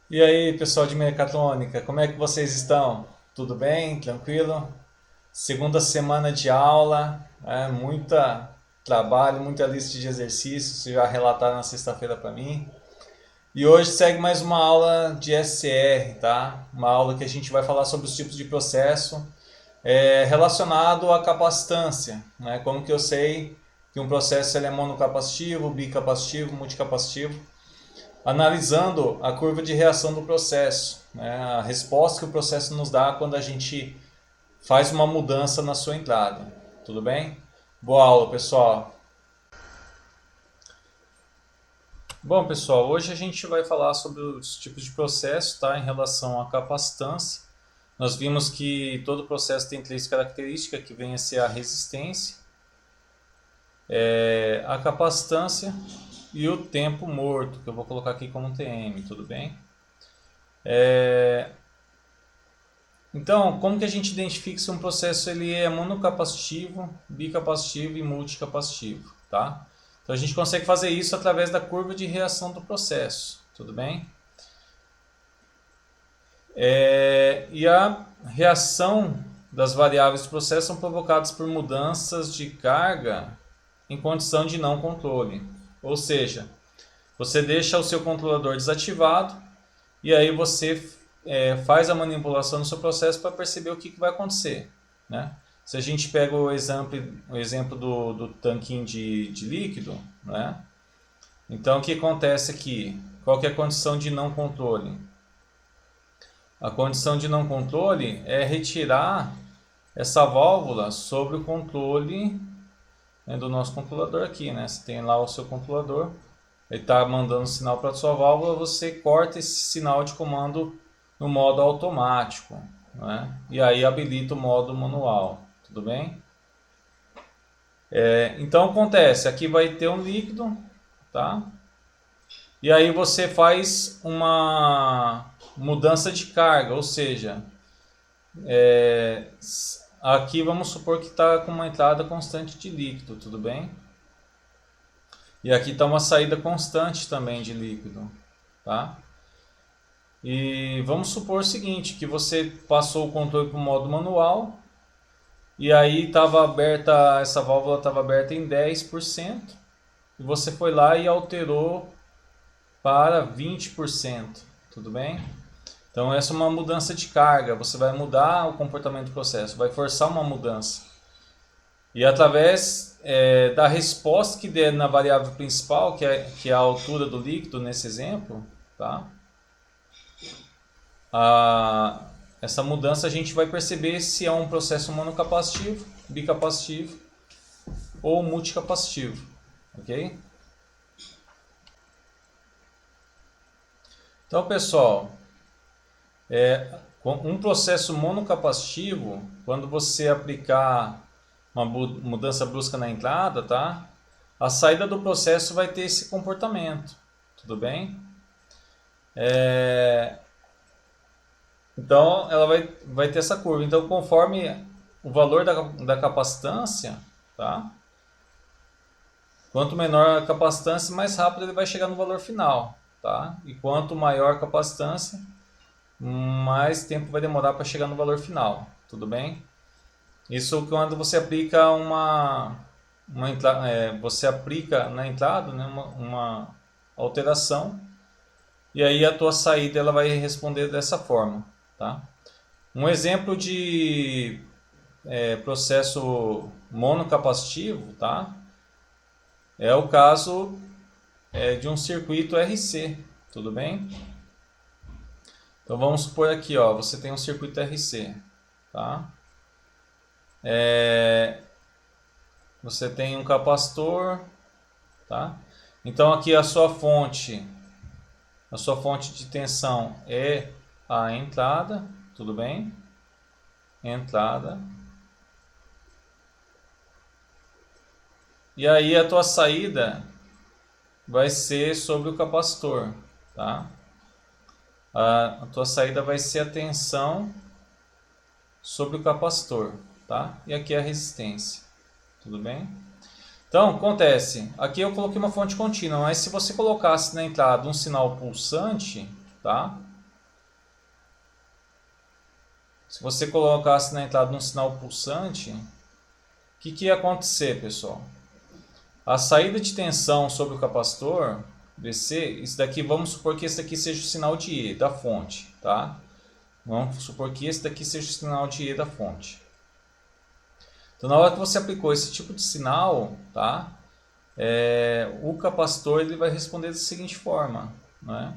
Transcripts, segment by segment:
E aí, pessoal de mecatrônica, como é que vocês estão? Tudo bem? Tranquilo? Segunda semana de aula, muita trabalho, muita lista de exercícios, vocês já relataram na sexta-feira para mim. E hoje segue mais uma aula de SCR, tá? Uma aula que a gente vai falar sobre os tipos de processo relacionado à capacitância, né? Como que eu sei que um processo ele é monocapacitivo, bicapacitivo, multicapacitivo, analisando a curva de reação do processo, né? A resposta que o processo nos dá quando a gente faz uma mudança na sua entrada. Tudo bem? Boa aula, pessoal. Bom, pessoal, hoje a gente vai falar sobre os tipos de processo, tá? Em relação à capacitância. Nós vimos que todo processo tem três características, que vem a ser a resistência, a capacitância e o tempo morto, que eu vou colocar aqui como TM, tudo bem? Então, como que a gente identifica se um processo ele é monocapacitivo, bicapacitivo e multicapacitivo, tá? Então a gente consegue fazer isso através da curva de reação do processo, tudo bem? E a reação das variáveis do processo são provocadas por mudanças de carga em condição de não controle. Ou seja, você deixa o seu controlador desativado e aí você faz a manipulação no seu processo para perceber o que vai acontecer, né? Se a gente pega o exemplo do tanquinho de líquido, né? Então o que acontece aqui? Qual que é a condição de não controle? A condição de não controle é retirar essa válvula sobre o controle, né, do nosso controlador aqui, né? Você tem lá o seu controlador, ele está mandando sinal para a sua válvula, você corta esse sinal de comando no modo automático, né? E aí habilita o modo manual, tudo bem? Então acontece, aqui vai ter um líquido, tá? E aí você faz uma mudança de carga, ou seja, aqui vamos supor que está com uma entrada constante de líquido, tudo bem? E aqui está uma saída constante também de líquido, tá? E vamos supor o seguinte, que você passou o controle para o modo manual e aí estava aberta, essa válvula estava aberta em 10% e você foi lá e alterou para 20%, tudo bem? Então essa é uma mudança de carga, você vai mudar o comportamento do processo, vai forçar uma mudança. E através da resposta que der na variável principal, que é a altura do líquido nesse exemplo, tá? Essa mudança a gente vai perceber se é um processo monocapacitivo, bicapacitivo ou multicapacitivo, ok? Então, pessoal, um processo monocapacitivo, quando você aplicar uma mudança brusca na entrada, tá? A saída do processo vai ter esse comportamento, tudo bem? Então, ela vai ter essa curva. Então, conforme o valor da capacitância, tá? Quanto menor a capacitância, mais rápido ele vai chegar no valor final, tá? E quanto maior a capacitância, mais tempo vai demorar para chegar no valor final, tudo bem? Isso quando você aplica você aplica na entrada, né, uma alteração e aí a tua saída ela vai responder dessa forma, tá? Um exemplo de processo monocapacitivo, tá? É o caso de um circuito RC, tudo bem? Então vamos supor aqui, ó, você tem um circuito RC, tá? Você tem um capacitor, tá? Então aqui a sua fonte de tensão é a entrada, tudo bem? Entrada. E aí a tua saída vai ser sobre o capacitor, tá? A tua saída vai ser a tensão sobre o capacitor, tá? E aqui é a resistência, tudo bem? Então, acontece, aqui eu coloquei uma fonte contínua, mas se você colocasse na entrada um sinal pulsante, tá? Se você colocasse na entrada um sinal pulsante, o que ia acontecer, pessoal? A saída de tensão sobre o capacitor DC, isso daqui, vamos supor que esse daqui seja o sinal de E da fonte, tá? Vamos supor que esse daqui seja o sinal de E da fonte. Então, na hora que você aplicou esse tipo de sinal, tá? O capacitor ele vai responder da seguinte forma, né?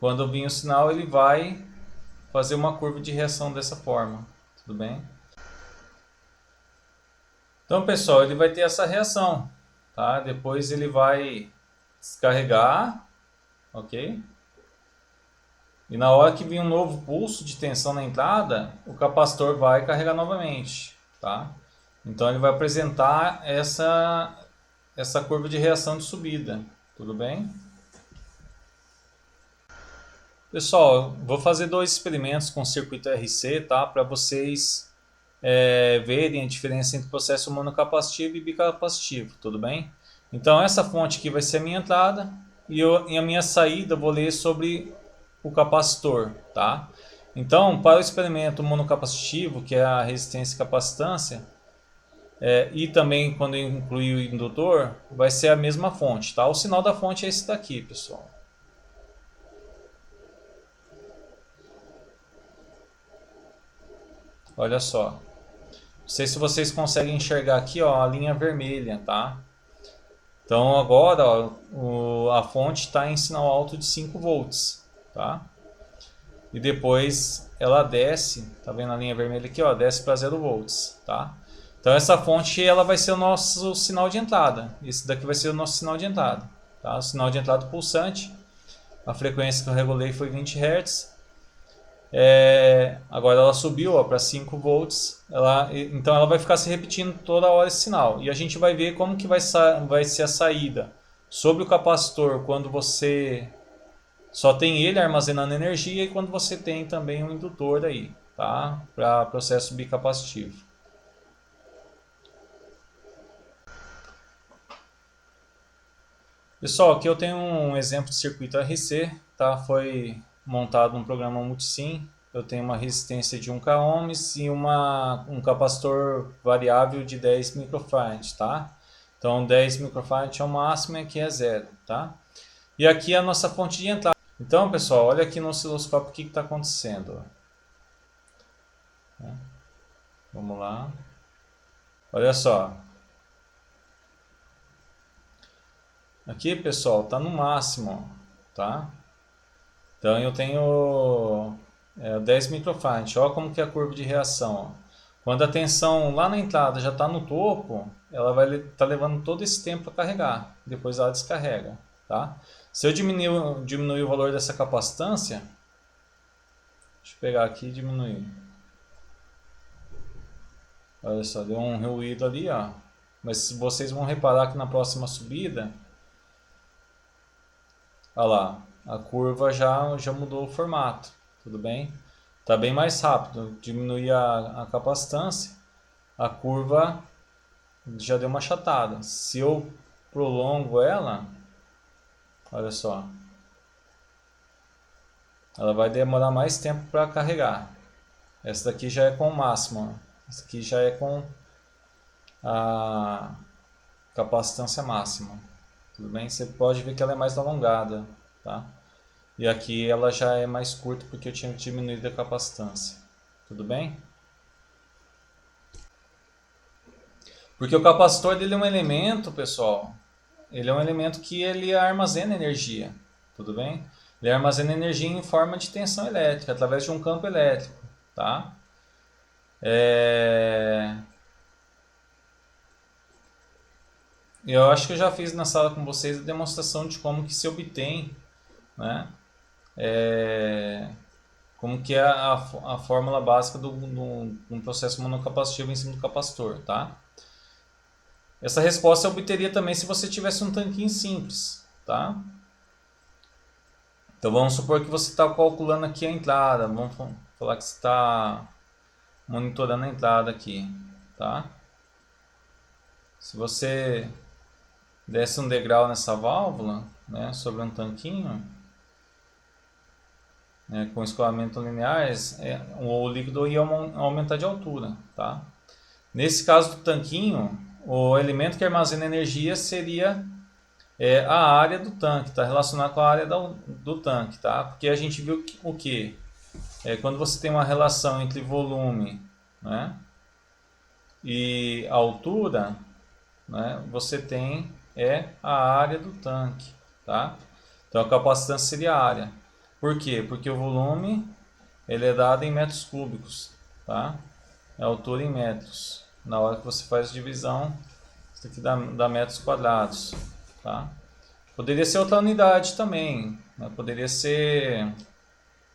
Quando vir o sinal, ele vai fazer uma curva de reação dessa forma, tudo bem? Então, pessoal, ele vai ter essa reação, tá? Depois ele vai descarregar, ok? E na hora que vir um novo pulso de tensão na entrada, o capacitor vai carregar novamente, tá? Então ele vai apresentar essa curva de reação de subida, tudo bem? Pessoal, vou fazer dois experimentos com circuito RC, tá? Para vocês verem a diferença entre processo monocapacitivo e bicapacitivo, tudo bem? Então essa fonte aqui vai ser a minha entrada e a minha saída eu vou ler sobre o capacitor, tá? Então, para o experimento monocapacitivo, que é a resistência e capacitância, e também quando eu incluir o indutor, vai ser a mesma fonte, tá? O sinal da fonte é esse daqui, pessoal. Olha só. Não sei se vocês conseguem enxergar aqui, ó, a linha vermelha, tá? Então agora, ó, a fonte está em sinal alto de 5 volts, tá? E depois ela desce, tá vendo a linha vermelha aqui, ó, desce para 0 volts, tá? Então essa fonte ela vai ser o nosso sinal de entrada. Esse daqui vai ser o nosso sinal de entrada, tá? O sinal de entrada pulsante. A frequência que eu regulei foi 20 Hz. Agora ela subiu para 5 volts. Então ela vai ficar se repetindo toda hora esse sinal. E a gente vai ver como que vai ser a saída sobre o capacitor quando você só tem ele armazenando energia e quando você tem também um indutor aí, tá? Para processo bicapacitivo. Pessoal, aqui eu tenho um exemplo de circuito RC, tá? Foi montado um programa multisim. Eu tenho uma resistência de 1 k ohms e um capacitor variável de 10 microfarads, tá? Então 10 microfarads é o máximo e aqui é zero, tá? E aqui é a nossa fonte de entrada. Então, pessoal, olha aqui no osciloscópio o que está acontecendo. Vamos lá. Olha só. Aqui, pessoal, está no máximo, tá? Então eu tenho 10 microfarads. Olha como que é a curva de reação. Ó. Quando a tensão lá na entrada já está no topo, ela vai estar levando todo esse tempo para carregar. Depois ela descarrega, tá? Se eu diminuir o valor dessa capacitância, deixa eu pegar aqui e diminuir. Olha só, deu um ruído ali, ó. Mas vocês vão reparar que na próxima subida, olha lá, a curva já mudou o formato, tudo bem? Está bem mais rápido. Diminuir a capacitância, a curva já deu uma achatada. Se eu prolongo ela, olha só, ela vai demorar mais tempo para carregar. Essa daqui já é com o máximo, ó. Essa aqui já é com a capacitância máxima. Tudo bem? Você pode ver que ela é mais alongada, tá? E aqui ela já é mais curta porque eu tinha diminuído a capacitância. Tudo bem? Porque o capacitor dele é um elemento, pessoal. Ele é um elemento que ele armazena energia. Tudo bem? Ele armazena energia em forma de tensão elétrica, através de um campo elétrico, tá? Eu acho que eu já fiz na sala com vocês a demonstração de como que se obtém, né? Como que é a fórmula básica de um processo monocapacitivo em cima do capacitor, tá? Essa resposta eu obteria também se você tivesse um tanquinho simples, tá? Então vamos supor que você está calculando aqui a entrada, vamos falar que você está monitorando a entrada aqui, tá? Se você desse um degrau nessa válvula, né, sobre um tanquinho, né, com escoamento linear, o líquido ia aumentar de altura, tá? Nesse caso do tanquinho, o elemento que armazena energia seria a área do tanque, está relacionado com a área do tanque, tá? Porque a gente viu o que? Quando você tem uma relação entre volume, né, e altura, né, você tem a área do tanque, tá? Então a capacitância seria a área. Por quê? Porque o volume ele é dado em metros cúbicos, tá? É a altura em metros. Na hora que você faz a divisão, isso aqui dá metros quadrados, tá? Poderia ser outra unidade também, né? Poderia ser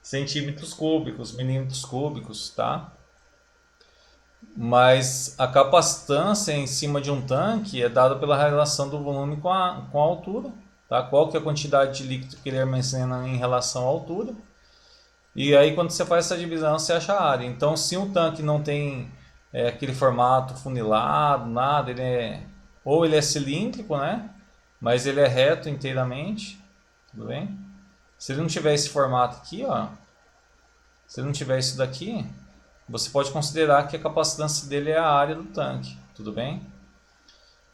centímetros cúbicos, milímetros cúbicos, tá? Mas a capacitância em cima de um tanque é dada pela relação do volume com a altura, tá? Qual que é a quantidade de líquido que ele armazena em relação à altura. E aí quando você faz essa divisão, você acha a área. Então se um tanque não tem aquele formato funilado, nada, ou ele é cilíndrico, né? Mas ele é reto inteiramente, tudo bem? Se ele não tiver esse formato aqui, ó, se ele não tiver isso daqui, você pode considerar que a capacitância dele é a área do tanque, tudo bem?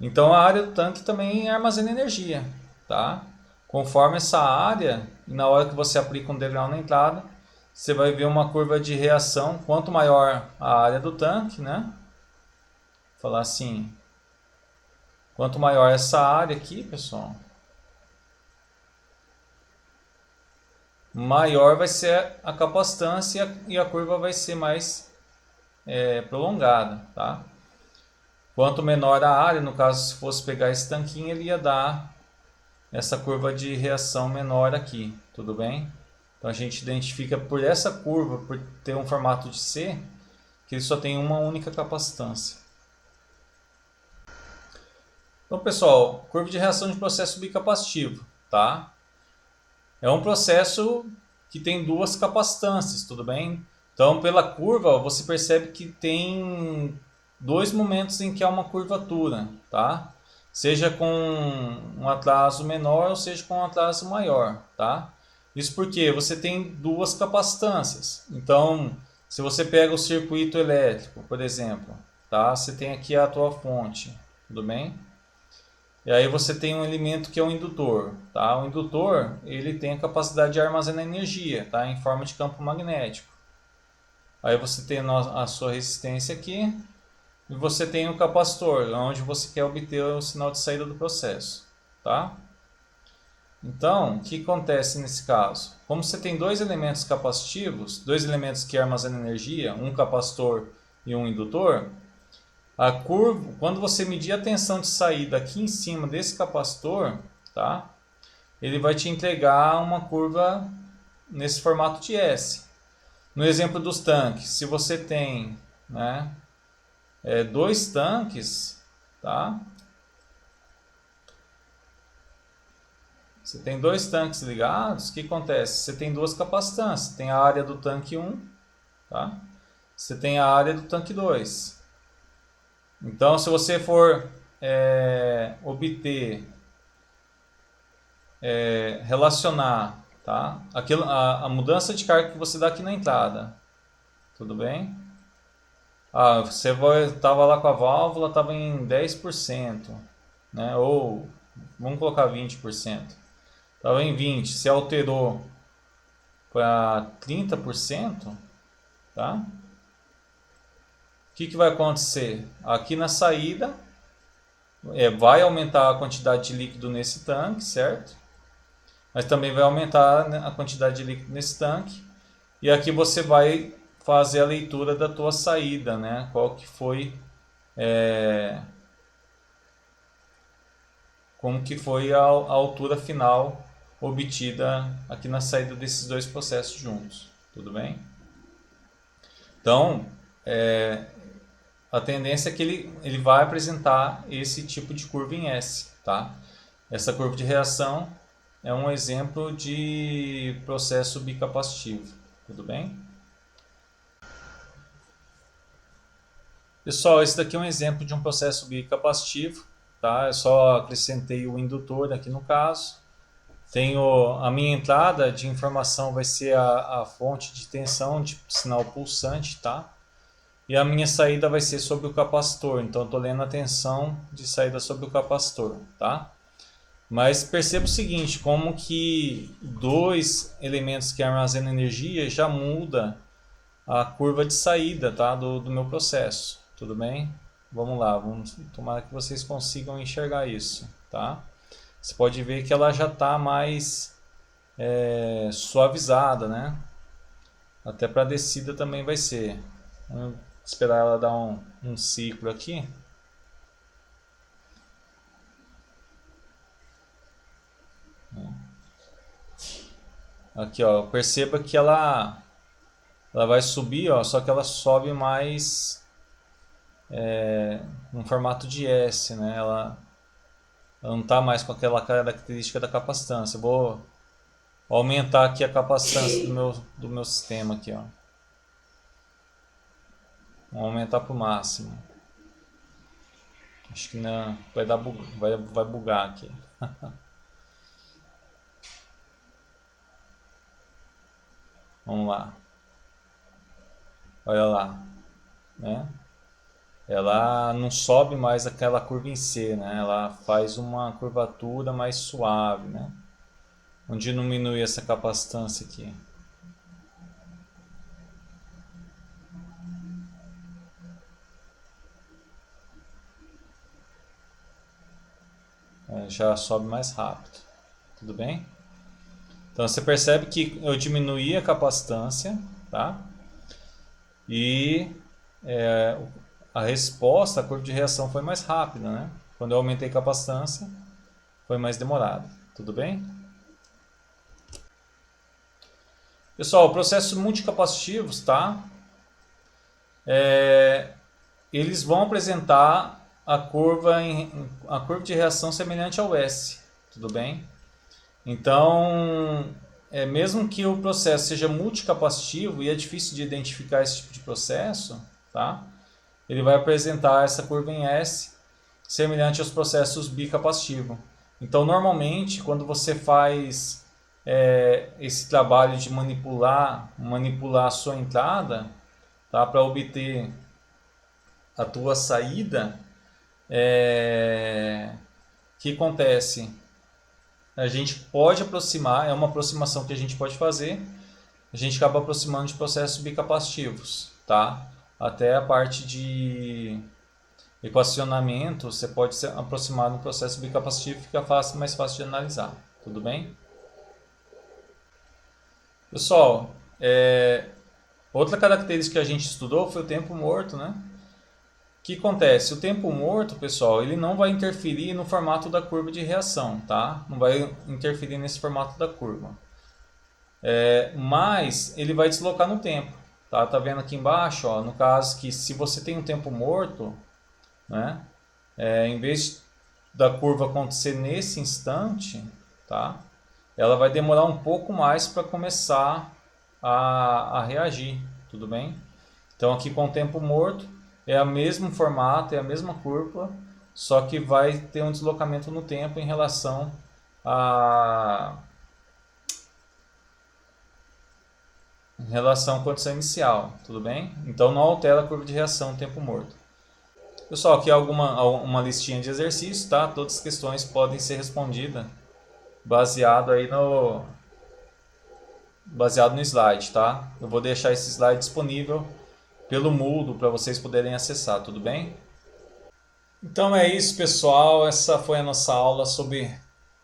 Então a área do tanque também armazena energia, tá? Conforme essa área, na hora que você aplica um degrau na entrada, você vai ver uma curva de reação. Quanto maior a área do tanque, né? Vou falar assim, quanto maior essa área aqui, pessoal, maior vai ser a capacitância e a curva vai ser mais prolongada, tá? Quanto menor a área, no caso, se fosse pegar esse tanquinho, ele ia dar essa curva de reação menor aqui, tudo bem? Então a gente identifica por essa curva, por ter um formato de C, que ele só tem uma única capacitância. Então, pessoal, curva de reação de processo bicapacitivo, tá? É um processo que tem duas capacitâncias, tudo bem? Então, pela curva, você percebe que tem dois momentos em que há uma curvatura, tá? Seja com um atraso menor ou seja com um atraso maior, tá? Isso porque você tem duas capacitâncias. Então, se você pega o circuito elétrico, por exemplo, tá? Você tem aqui a tua fonte, tudo bem? E aí você tem um elemento que é o indutor, tá? O indutor, ele tem a capacidade de armazenar energia, tá? Em forma de campo magnético. Aí você tem a sua resistência aqui e você tem o capacitor, onde você quer obter o sinal de saída do processo, tá? Então, o que acontece nesse caso? Como você tem dois elementos capacitivos, dois elementos que armazenam energia, um capacitor e um indutor, a curva, quando você medir a tensão de saída aqui em cima desse capacitor, tá? Ele vai te entregar uma curva nesse formato de S. No exemplo dos tanques, se você tem, né, dois tanques, tá? Você tem dois tanques ligados, o que acontece? Você tem duas capacitâncias, tem a área do tanque 1, tá? Você tem a área do tanque 2. Então, se você for obter, relacionar, tá? A mudança de carga que você dá aqui na entrada, tudo bem? Você estava lá com a válvula, estava em 10%, né? Ou vamos colocar 20%. Estava em 20%, se alterou para 30%, tá? O que vai acontecer? Aqui na saída, vai aumentar a quantidade de líquido nesse tanque, certo? Mas também vai aumentar, né, a quantidade de líquido nesse tanque. E aqui você vai fazer a leitura da tua saída, né? Qual que foi, como que foi a altura final obtida aqui na saída desses dois processos juntos, tudo bem? Então, a tendência é que ele vai apresentar esse tipo de curva em S, tá? Essa curva de reação é um exemplo de processo bicapacitivo, tudo bem? Pessoal, esse daqui é um exemplo de um processo bicapacitivo, tá? Eu só acrescentei o indutor aqui no caso. Tenho a minha entrada de informação vai ser a fonte de tensão de sinal pulsante, tá? E a minha saída vai ser sobre o capacitor. Então eu estou lendo a tensão de saída sobre o capacitor, tá? Mas perceba o seguinte, como que dois elementos que armazenam energia já muda a curva de saída, tá? do meu processo, tudo bem? Vamos lá, tomara que vocês consigam enxergar isso, tá? Você pode ver que ela já está mais suavizada, né? Até para a descida também vai ser. Vamos esperar ela dar um ciclo aqui. Aqui, ó, perceba que ela vai subir, ó, só que ela sobe mais no formato de S, né? Ela não está mais com aquela característica da capacitância. Eu vou aumentar aqui a capacitância do meu sistema aqui, ó. Vou aumentar para o máximo. Acho que não vai dar vai bugar aqui. Vamos lá. Olha lá, né? Ela não sobe mais aquela curva em C, né? Ela faz uma curvatura mais suave, né? Onde diminui essa capacitância aqui. Já sobe mais rápido. Tudo bem? Então você percebe que eu diminuí a capacitância, tá? E a resposta, a curva de reação foi mais rápida, né? Quando eu aumentei a capacitância, foi mais demorado. Tudo bem? Pessoal, processos multicapacitivos, tá? Eles vão apresentar a curva de reação semelhante ao S, tudo bem? Então, mesmo que o processo seja multicapacitivo e é difícil de identificar esse tipo de processo, tá? Ele vai apresentar essa curva em S semelhante aos processos bicapacitivos. Então, normalmente, quando você faz esse trabalho de manipular a sua entrada, tá? Para obter a tua saída, o que acontece? A gente pode aproximar, é uma aproximação que a gente pode fazer, a gente acaba aproximando de processos bicapacitivos, tá? Até a parte de equacionamento, você pode se aproximar de um processo bicapacitivo, fica mais fácil de analisar, tudo bem? Pessoal, outra característica que a gente estudou foi o tempo morto, né? O que acontece? O tempo morto, pessoal, ele não vai interferir no formato da curva de reação, tá? Não vai interferir nesse formato da curva. Mas ele vai deslocar no tempo, tá? Tá vendo aqui embaixo, ó, no caso que se você tem um tempo morto, né? Em vez da curva acontecer nesse instante, tá? Ela vai demorar um pouco mais para começar a reagir, tudo bem? Então aqui com o tempo morto é o mesmo formato, é a mesma curva, só que vai ter um deslocamento no tempo em relação à condição inicial, tudo bem? Então não altera a curva de reação no tempo morto. Pessoal, aqui uma listinha de exercícios, tá? Todas as questões podem ser respondidas baseado no slide, tá? Eu vou deixar esse slide disponível pelo Moodle para vocês poderem acessar, tudo bem? Então é isso, pessoal. Essa foi a nossa aula sobre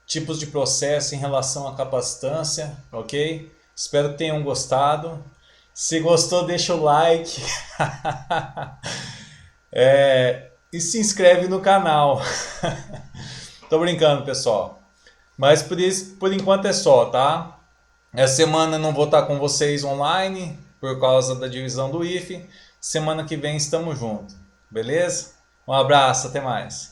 tipos de processo em relação à capacitância, ok? Espero que tenham gostado. Se gostou, deixa o like. E se inscreve no canal. Tô brincando, pessoal. Mas por enquanto é só, tá? Essa semana não vou estar com vocês online por causa da divisão do IFE. Semana que vem estamos juntos, beleza? Um abraço, até mais.